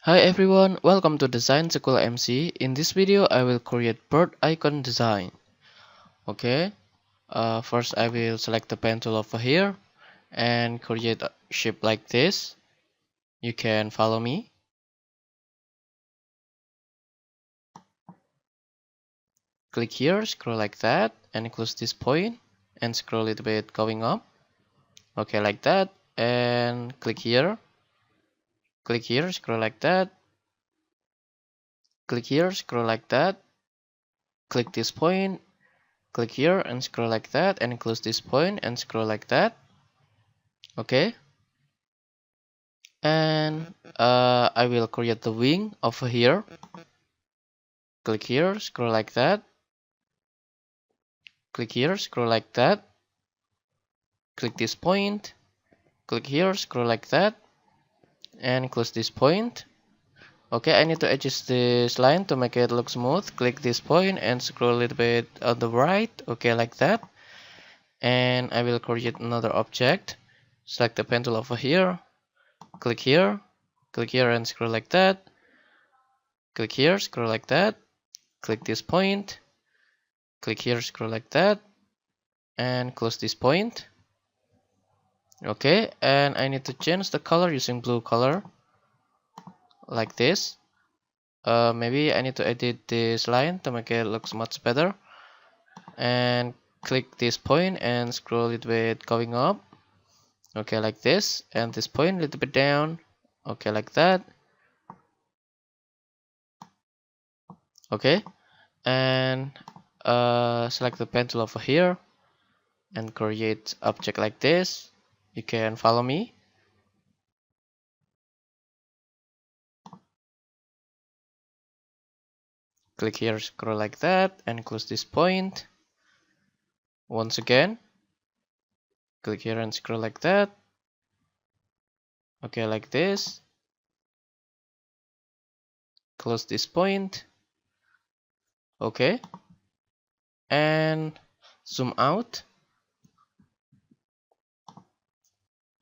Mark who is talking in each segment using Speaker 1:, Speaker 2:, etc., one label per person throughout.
Speaker 1: Hi everyone, welcome to Design School MC. In this video, I will create bird icon design. Okay, first I will select the pen tool over here and create a shape like this. You can follow me. Click here, scroll like that, and close this point and scroll a little bit going up. Okay, like that, and click here, scroll like that, click here, scroll like that, click this point, click here and scroll like that, and close this point and scroll like that. Okay, and I will create the wing over here. Click here, scroll like that, click here, scroll like that, click this point, click here, scroll like that, and close this point. Okay, I need to adjust this line to make it look smooth. Click this point and scroll a little bit on the right. Okay, like that. And I will create another object. Select the pen tool over here, click here and scroll like that, click here, scroll like that, click this point, click here, scroll like that, and close this point. Okay, and I need to change the color using blue color like this. Maybe I need to edit this line to make it look much better, and click this point and scroll a little bit going up. Okay, like this, and this point a little bit down. Okay, like that. Okay, and select the pen tool over here and create object like this. You can follow me. Click here, scroll like that, and close this point. Once again, click here and scroll like that. Okay, like this. Close this point. Okay, and zoom out.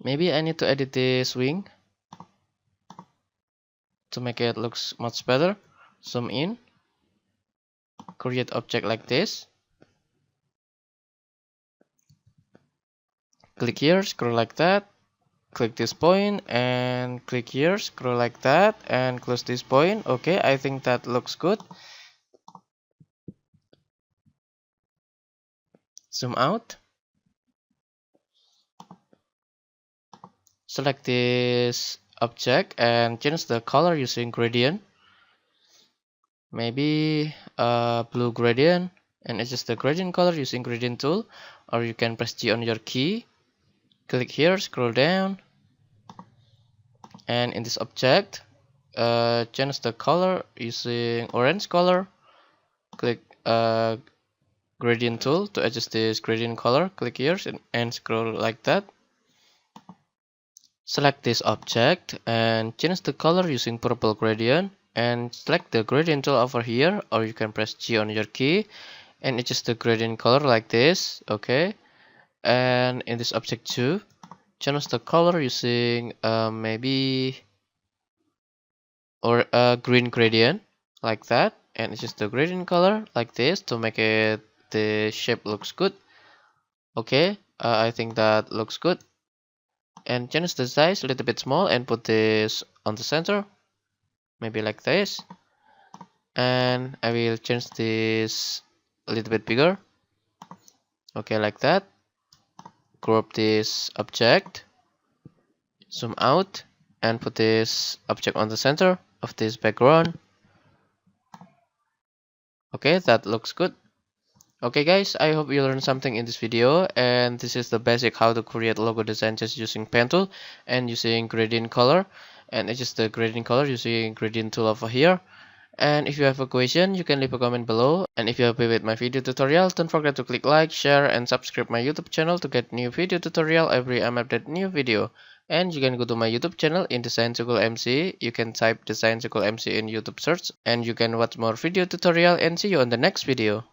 Speaker 1: Maybe I need to edit this wing to make it look much better. Zoom in, create object like this. Click here, scroll like that, click this point, and click here, scroll like that, and close this point. Okay, I think that looks good. Zoom out. Select this object and change the color using gradient. Maybe blue gradient, and adjust the gradient color using gradient tool, or you can press G on your key. Click here, scroll down, and in this object, change the color using orange color. Click gradient tool to adjust this gradient color. Click here and scroll like that. Select this object and change the color using purple gradient, and select the gradient tool over here, or you can press G on your key and adjust the gradient color like this. Okay, and in this object too, change the color using maybe or a green gradient like that, and adjust the gradient color like this to make it the shape looks good. Okay, I think that looks good. And change the size a little bit small and put this on the center, maybe like this. And I will change this a little bit bigger. Okay, like that. Group this object, zoom out, and put this object on the center of this background. Okay, that looks good. Okay guys, I hope you learned something in this video, and this is the basic how to create logo design just using pen tool and using gradient color, and adjust the gradient color using gradient tool over here. And if you have a question, you can leave a comment below, and if you're happy with my video tutorial, don't forget to click like, share, and subscribe my YouTube channel to get new video tutorial every time I update new video. And you can go to my YouTube channel in Design School MC. You can type Design School MC in YouTube search, and you can watch more video tutorial, and see you on the next video.